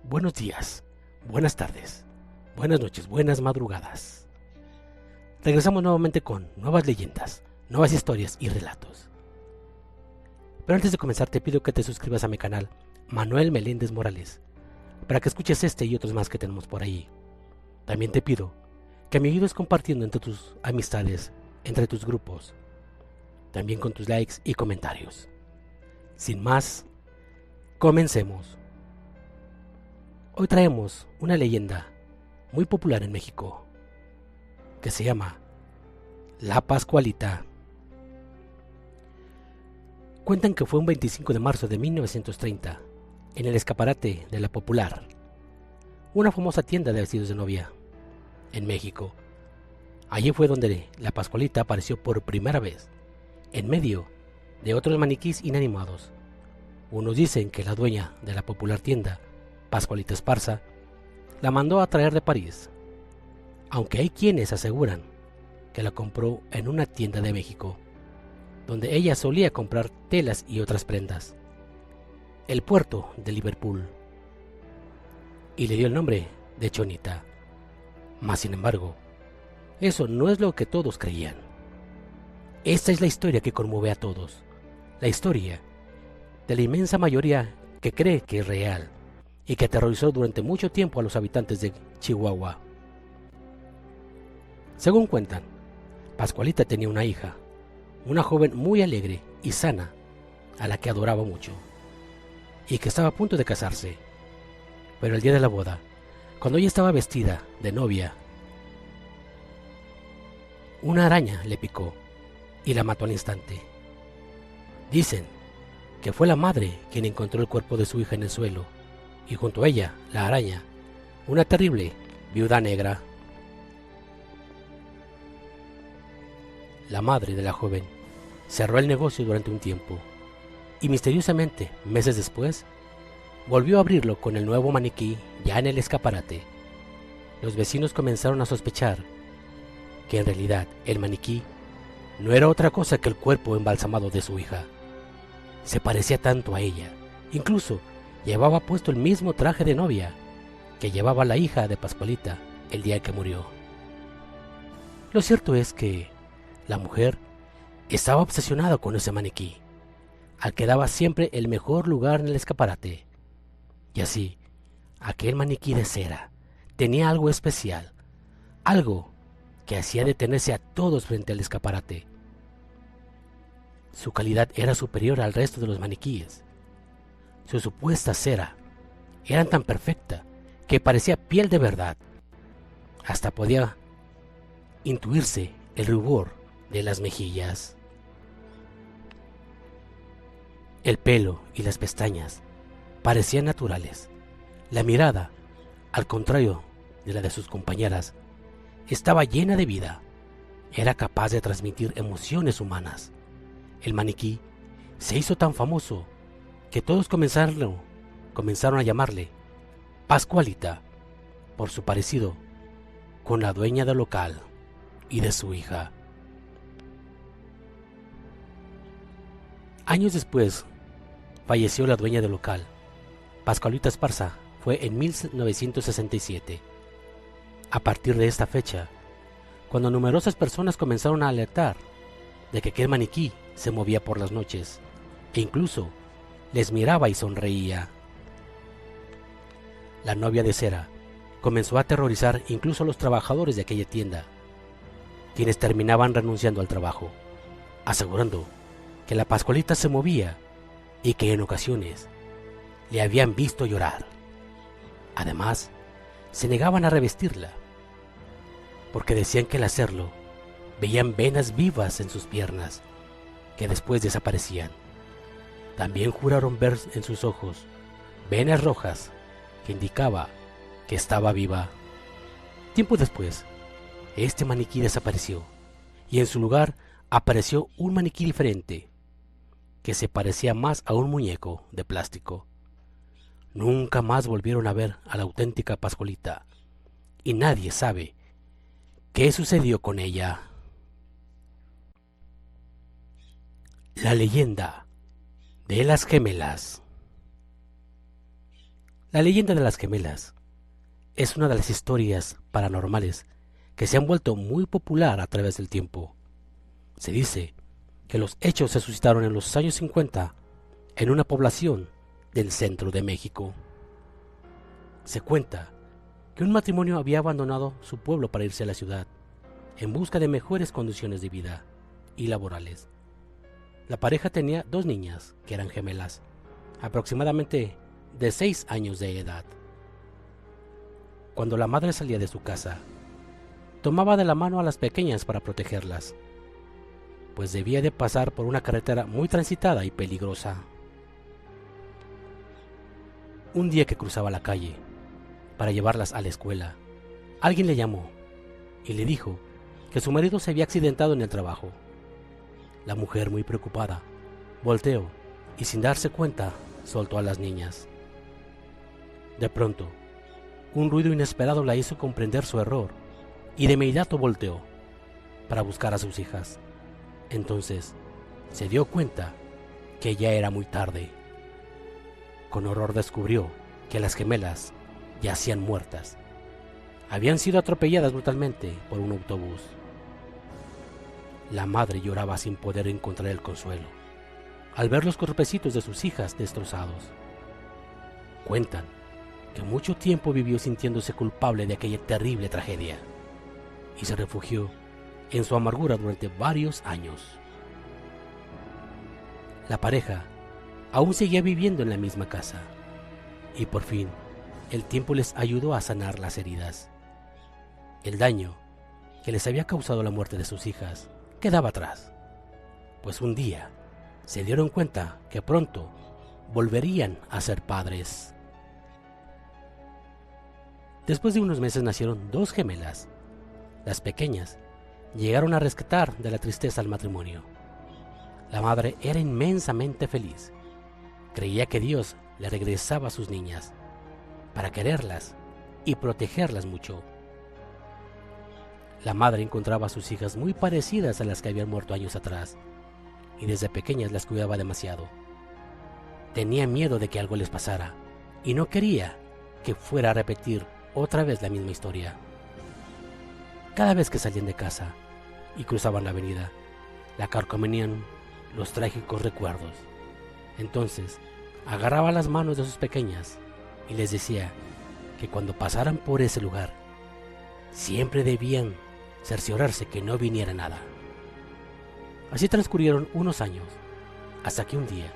Buenos días, buenas tardes, buenas noches, buenas madrugadas. Regresamos nuevamente con nuevas leyendas, nuevas historias y relatos. Pero antes de comenzar te pido que te suscribas a mi canal Manuel Meléndez Morales para que escuches este y otros más que tenemos por ahí. También te pido que me ayudes compartiendo entre tus amistades, entre tus grupos, también con tus likes y comentarios. Sin más, comencemos. Hoy traemos una leyenda muy popular en México que se llama La Pascualita. Cuentan que fue un 25 de marzo de 1930 en el escaparate de La Popular, una famosa tienda de vestidos de novia en México. Allí fue donde la Pascualita apareció por primera vez, en medio de otros maniquís inanimados. Unos dicen que la dueña de la popular tienda, Pascualita Esparza, la mandó a traer de París, aunque hay quienes aseguran que la compró en una tienda de México, donde ella solía comprar telas y otras prendas, el puerto de Liverpool, y le dio el nombre de Chonita. Mas sin embargo, eso no es lo que todos creían. Esta es la historia que conmueve a todos, la historia de la inmensa mayoría que cree que es real y que aterrorizó durante mucho tiempo a los habitantes de Chihuahua. Según cuentan, Pascualita tenía una hija, una joven muy alegre y sana, a la que adoraba mucho, y que estaba a punto de casarse. Pero el día de la boda, cuando ella estaba vestida de novia, una araña le picó y la mató al instante. Dicen que fue la madre quien encontró el cuerpo de su hija en el suelo, y junto a ella, la araña, una terrible viuda negra. La madre de la joven cerró el negocio durante un tiempo, y misteriosamente, meses después, volvió a abrirlo con el nuevo maniquí ya en el escaparate. Los vecinos comenzaron a sospechar que en realidad el maniquí no era otra cosa que el cuerpo embalsamado de su hija. Se parecía tanto a ella, incluso llevaba puesto el mismo traje de novia que llevaba la hija de Pascualita el día que murió. Lo cierto es que la mujer estaba obsesionada con ese maniquí, al que daba siempre el mejor lugar en el escaparate. Y así, aquel maniquí de cera tenía algo especial, algo que hacía detenerse a todos frente al escaparate. Su calidad era superior al resto de los maniquíes. Su supuesta cera era tan perfecta que parecía piel de verdad. Hasta podía intuirse el rubor de las mejillas. El pelo y las pestañas parecían naturales. La mirada, al contrario de la de sus compañeras, estaba llena de vida. Era capaz de transmitir emociones humanas. El maniquí se hizo tan famoso que todos comenzaron a llamarle Pascualita por su parecido con la dueña del local y de su hija. Años después, falleció la dueña del local. Pascualita Esparza fue en 1967. A partir de esta fecha, cuando numerosas personas comenzaron a alertar de que aquel maniquí se movía por las noches, e incluso les miraba y sonreía. La novia de cera comenzó a aterrorizar incluso a los trabajadores de aquella tienda, quienes terminaban renunciando al trabajo, asegurando que la Pascualita se movía y que en ocasiones le habían visto llorar. Además, se negaban a revestirla, porque decían que al hacerlo veían venas vivas en sus piernas, que después desaparecían. También juraron ver en sus ojos venas rojas que indicaba que estaba viva. Tiempo después, este maniquí desapareció y en su lugar apareció un maniquí diferente que se parecía más a un muñeco de plástico. Nunca más volvieron a ver a la auténtica Pascualita y nadie sabe qué sucedió con ella. La leyenda de las gemelas. La leyenda de las gemelas es una de las historias paranormales que se han vuelto muy popular a través del tiempo. Se dice que los hechos se suscitaron en los años 50 en una población del centro de México. Se cuenta que un matrimonio había abandonado su pueblo para irse a la ciudad en busca de mejores condiciones de vida y laborales. La pareja tenía 2 niñas que eran gemelas, aproximadamente de 6 años de edad. Cuando la madre salía de su casa, tomaba de la mano a las pequeñas para protegerlas, pues debía de pasar por una carretera muy transitada y peligrosa. Un día que cruzaba la calle para llevarlas a la escuela, alguien le llamó y le dijo que su marido se había accidentado en el trabajo. La mujer, muy preocupada, volteó y sin darse cuenta soltó a las niñas. De pronto, un ruido inesperado la hizo comprender su error y de inmediato volteó para buscar a sus hijas. Entonces se dio cuenta que ya era muy tarde. Con horror descubrió que las gemelas yacían muertas. Habían sido atropelladas brutalmente por un autobús. La madre lloraba sin poder encontrar el consuelo al ver los cuerpecitos de sus hijas destrozados. Cuentan que mucho tiempo vivió sintiéndose culpable de aquella terrible tragedia y se refugió en su amargura durante varios años. La pareja aún seguía viviendo en la misma casa y por fin el tiempo les ayudó a sanar las heridas. El daño que les había causado la muerte de sus hijas quedaba atrás, pues un día se dieron cuenta que pronto volverían a ser padres. Después de unos meses nacieron 2 gemelas. Las pequeñas llegaron a rescatar de la tristeza al matrimonio. La madre era inmensamente feliz. Creía que Dios le regresaba a sus niñas para quererlas y protegerlas mucho. La madre encontraba a sus hijas muy parecidas a las que habían muerto años atrás y desde pequeñas las cuidaba demasiado. Tenía miedo de que algo les pasara y no quería que fuera a repetir otra vez la misma historia. Cada vez que salían de casa y cruzaban la avenida, la carcomían los trágicos recuerdos. Entonces agarraba las manos de sus pequeñas y les decía que cuando pasaran por ese lugar siempre debían cerciorarse que no viniera nada. Así transcurrieron unos años, hasta que un día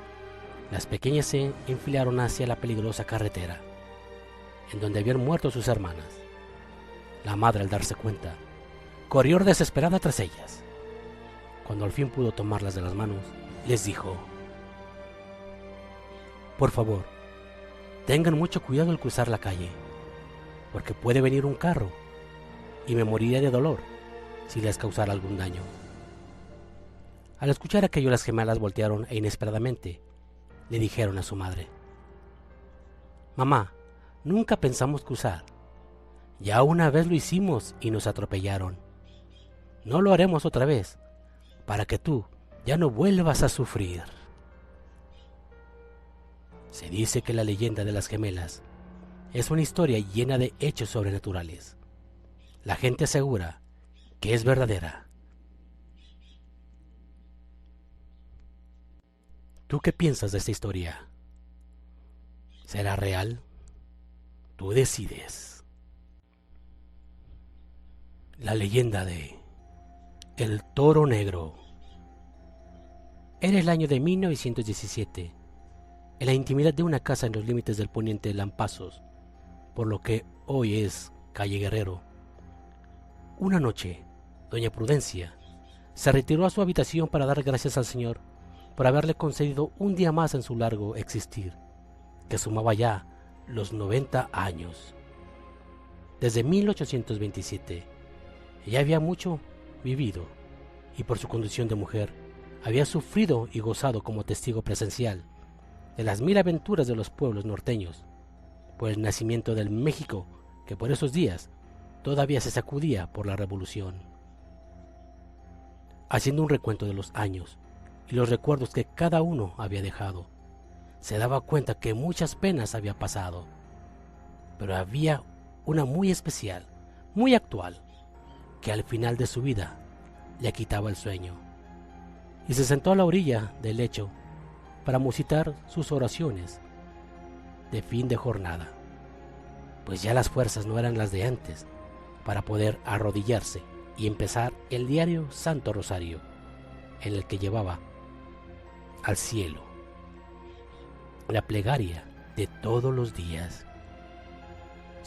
las pequeñas se enfilaron hacia la peligrosa carretera, en donde habían muerto sus hermanas. La madre, al darse cuenta, corrió desesperada tras ellas. Cuando al fin pudo tomarlas de las manos, les dijo: por favor, tengan mucho cuidado al cruzar la calle, porque puede venir un carro y me moriría de dolor si les causara algún daño. Al escuchar aquello, las gemelas voltearon e inesperadamente le dijeron a su madre: mamá, nunca pensamos cruzar. Ya una vez lo hicimos y nos atropellaron. No lo haremos otra vez, para que tú ya no vuelvas a sufrir. Se dice que la leyenda de las gemelas es una historia llena de hechos sobrenaturales. La gente asegura que es verdadera. ¿Tú qué piensas de esta historia? ¿Será real? Tú decides. La leyenda de El Toro Negro. Era el año de 1917, en la intimidad de una casa en los límites del poniente de Lampazos, por lo que hoy es calle Guerrero. Una noche, doña Prudencia se retiró a su habitación para dar gracias al Señor por haberle concedido un día más en su largo existir, que sumaba ya los 90 años. Desde 1827, ella había mucho vivido y por su condición de mujer había sufrido y gozado como testigo presencial de las 1000 aventuras de los pueblos norteños, por el nacimiento del México que por esos días todavía se sacudía por la revolución. Haciendo un recuento de los años y los recuerdos que cada uno había dejado, se daba cuenta que muchas penas había pasado pero había una muy especial, muy actual, que al final de su vida le quitaba el sueño, y se sentó a la orilla del lecho para musitar sus oraciones de fin de jornada, pues ya las fuerzas no eran las de antes para poder arrodillarse y empezar el diario Santo Rosario, en el que llevaba al cielo la plegaria de todos los días.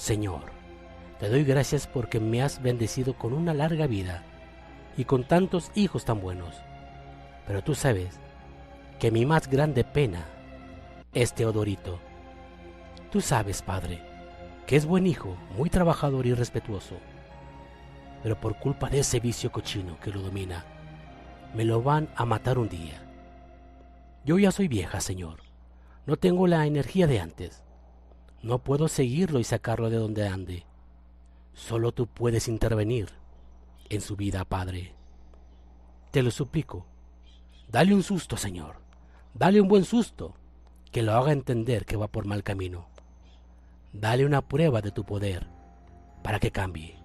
Señor, te doy gracias porque me has bendecido con una larga vida y con tantos hijos tan buenos, pero tú sabes que mi más grande pena es Teodorito. Tú sabes, Padre, que es buen hijo, muy trabajador y respetuoso, pero por culpa de ese vicio cochino que lo domina, me lo van a matar un día. Yo ya soy vieja, Señor, no tengo la energía de antes, no puedo seguirlo y sacarlo de donde ande. Solo tú puedes intervenir en su vida, Padre. Te lo suplico, dale un susto, Señor, dale un buen susto, que lo haga entender que va por mal camino. Dale una prueba de tu poder para que cambie.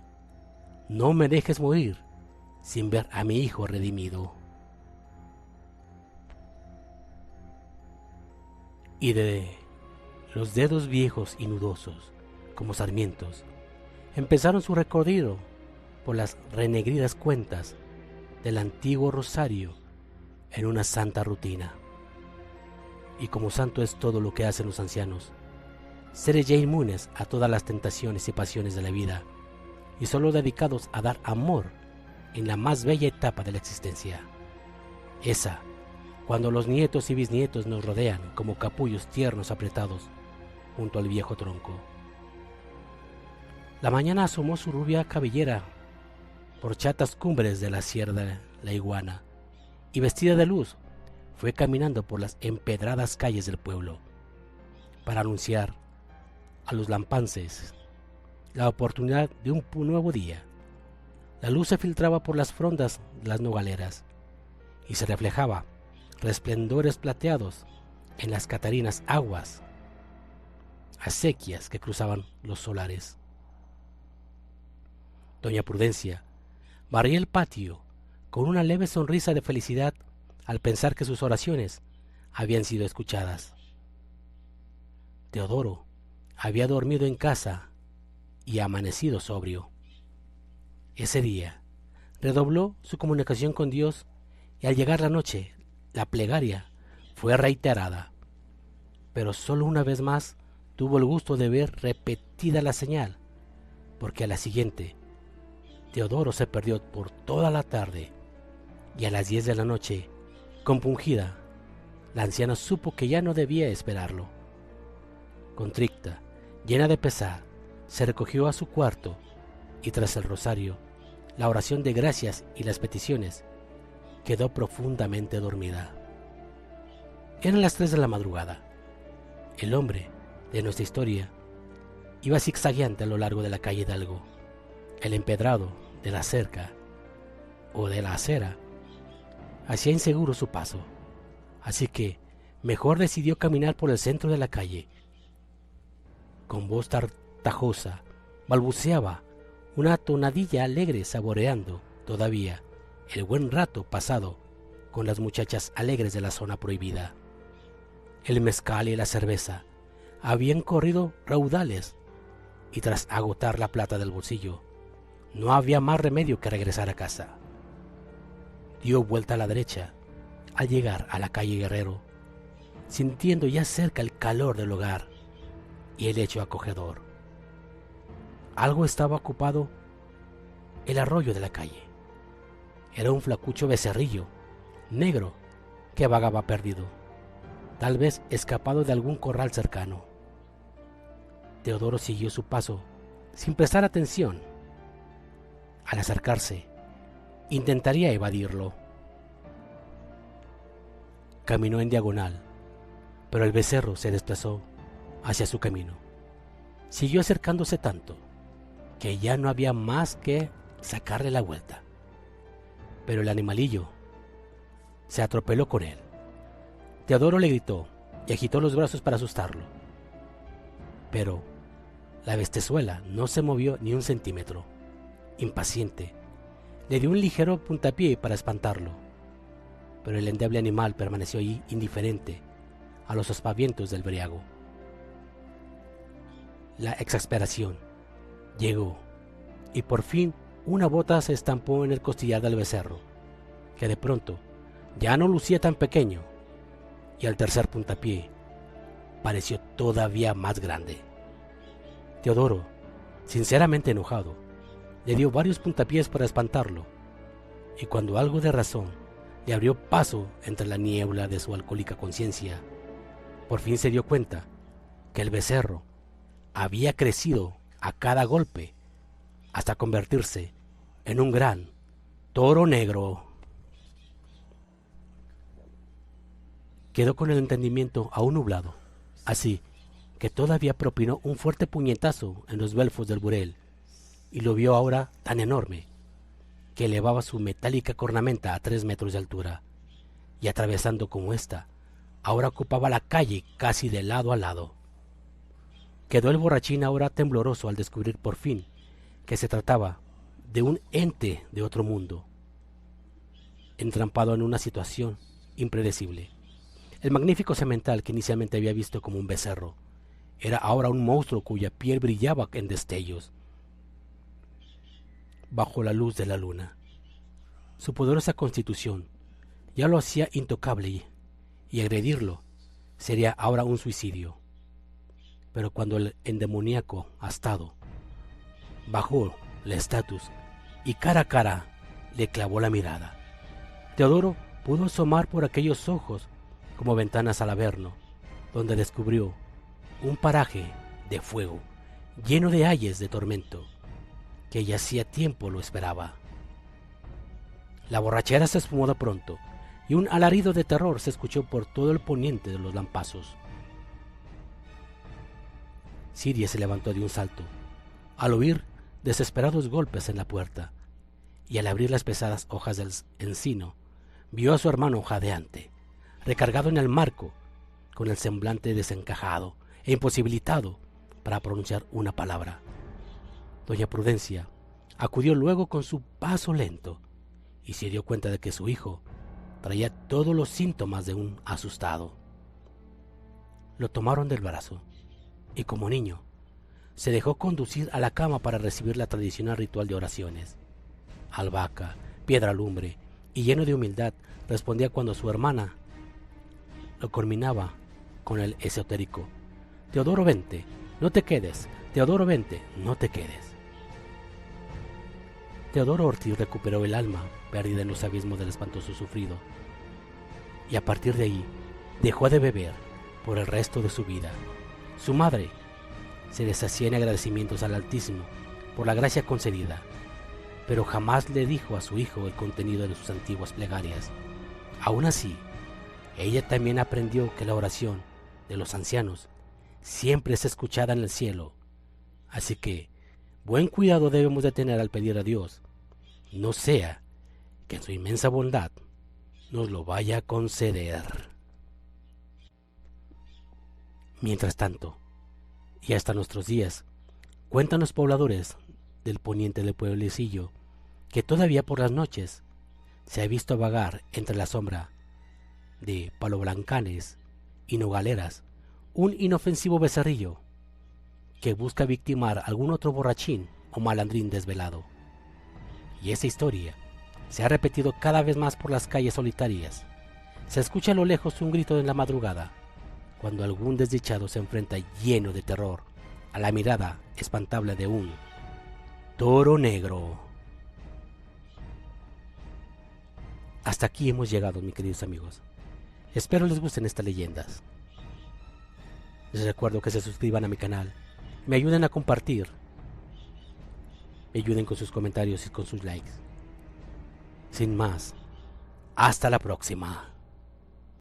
No me dejes morir sin ver a mi hijo redimido. Y de los dedos viejos y nudosos, como sarmientos, empezaron su recorrido por las renegridas cuentas del antiguo rosario en una santa rutina. Y como santo es todo lo que hacen los ancianos, seres ya inmunes a todas las tentaciones y pasiones de la vida, y solo dedicados a dar amor en la más bella etapa de la existencia, esa cuando los nietos y bisnietos nos rodean como capullos tiernos apretados junto al viejo tronco. La mañana asomó su rubia cabellera por chatas cumbres de la sierra La Iguana, y vestida de luz fue caminando por las empedradas calles del pueblo para anunciar a los lampances la oportunidad de un nuevo día. La luz se filtraba por las frondas de las nogaleras y se reflejaba resplendores plateados en las catarinas aguas acequias que cruzaban los solares. Doña Prudencia barría el patio con una leve sonrisa de felicidad al pensar que sus oraciones habían sido escuchadas. Teodoro había dormido en casa y amanecido sobrio. Ese día redobló su comunicación con Dios, y al llegar la noche, la plegaria fue reiterada, pero solo una vez más tuvo el gusto de ver repetida la señal, porque a la siguiente, Teodoro se perdió por toda la tarde, y a las 10 de la noche, compungida, la anciana supo que ya no debía esperarlo. Contrita, llena de pesar, se recogió a su cuarto y tras el rosario, la oración de gracias y las peticiones, quedó profundamente dormida. Eran las 3 de la madrugada. El hombre de nuestra historia iba zigzagueante a lo largo de la calle Hidalgo. El empedrado de la cerca o de la acera hacía inseguro su paso, así que mejor decidió caminar por el centro de la calle. Con voz tartajosa balbuceaba una tonadilla alegre, saboreando todavía el buen rato pasado con las muchachas alegres de la zona prohibida. El mezcal y la cerveza habían corrido raudales, y tras agotar la plata del bolsillo, no había más remedio que regresar a casa. Dio vuelta a la derecha al llegar a la calle Guerrero, sintiendo ya cerca el calor del hogar y el lecho acogedor. Algo estaba ocupado el arroyo de la calle. Era un flacucho becerrillo negro que vagaba perdido, tal vez escapado de algún corral cercano. Teodoro siguió su paso sin prestar atención. Al acercarse, intentaría evadirlo. Caminó en diagonal, pero el becerro se desplazó hacia su camino. Siguió acercándose tanto que ya no había más que sacarle la vuelta. Pero el animalillo se atropeló con él. Teodoro le gritó y agitó los brazos para asustarlo. Pero La bestezuela no se movió ni un centímetro. Impaciente, le dio un ligero puntapié para espantarlo, pero el endeble animal permaneció allí indiferente a los aspavientos del briago. La exasperación llegó, y por fin una bota se estampó en el costillar del becerro, que de pronto ya no lucía tan pequeño, y al tercer puntapié pareció todavía más grande. Teodoro, sinceramente enojado, le dio varios puntapiés para espantarlo, y cuando algo de razón le abrió paso entre la niebla de su alcohólica conciencia, por fin se dio cuenta que el becerro había crecido a cada golpe hasta convertirse en un gran toro negro. Quedó con el entendimiento aún nublado, así que todavía propinó un fuerte puñetazo en los belfos del burel, y lo vio ahora tan enorme que elevaba su metálica cornamenta a 3 metros de altura, y atravesando como ésta, ahora ocupaba la calle casi de lado a lado. Quedó el borrachín ahora tembloroso al descubrir por fin que se trataba de un ente de otro mundo, entrampado en una situación impredecible. El magnífico semental que inicialmente había visto como un becerro era ahora un monstruo cuya piel brillaba en destellos bajo la luz de la luna. Su poderosa constitución ya lo hacía intocable y agredirlo sería ahora un suicidio. Pero cuando el endemoníaco astado bajó la estatus y cara a cara le clavó la mirada, Teodoro pudo asomar por aquellos ojos como ventanas al averno, donde descubrió un paraje de fuego lleno de ayes de tormento que ya hacía tiempo lo esperaba. La borrachera se esfumó de pronto y un alarido de terror se escuchó por todo el poniente de los lampazos. Siria se levantó de un salto al oír desesperados golpes en la puerta, y al abrir las pesadas hojas del encino vio a su hermano jadeante, recargado en el marco, con el semblante desencajado e imposibilitado para pronunciar una palabra. Doña Prudencia acudió luego con su paso lento y se dio cuenta de que su hijo traía todos los síntomas de un asustado. Lo tomaron del brazo y como niño se dejó conducir a la cama para recibir la tradicional ritual de oraciones. Albahaca, piedra lumbre y lleno de humildad respondía cuando su hermana lo culminaba con el esotérico: Teodoro, vente, no te quedes. Teodoro, vente, no te quedes. Teodoro Ortiz recuperó el alma perdida en los abismos del espantoso sufrido, y a partir de ahí dejó de beber por el resto de su vida. Su madre se deshacía en agradecimientos al Altísimo por la gracia concedida, pero jamás le dijo a su hijo el contenido de sus antiguas plegarias. Aún así, ella también aprendió que la oración de los ancianos siempre es escuchada en el cielo, así que buen cuidado debemos de tener al pedir a Dios, no sea que en su inmensa bondad nos lo vaya a conceder. Mientras tanto, y hasta nuestros días, cuentan los pobladores del poniente del pueblecillo que todavía por las noches se ha visto vagar entre la sombra de paloblancanes y nogaleras un inofensivo becerrillo que busca victimar a algún otro borrachín o malandrín desvelado. Y esa historia se ha repetido cada vez más por las calles solitarias. Se escucha a lo lejos un grito en la madrugada, cuando algún desdichado se enfrenta lleno de terror a la mirada espantable de un toro negro. Hasta aquí hemos llegado, mis queridos amigos. Espero les gusten estas leyendas. Les recuerdo que se suscriban a mi canal, me ayuden a compartir, me ayuden con sus comentarios y con sus likes. Sin más, hasta la próxima.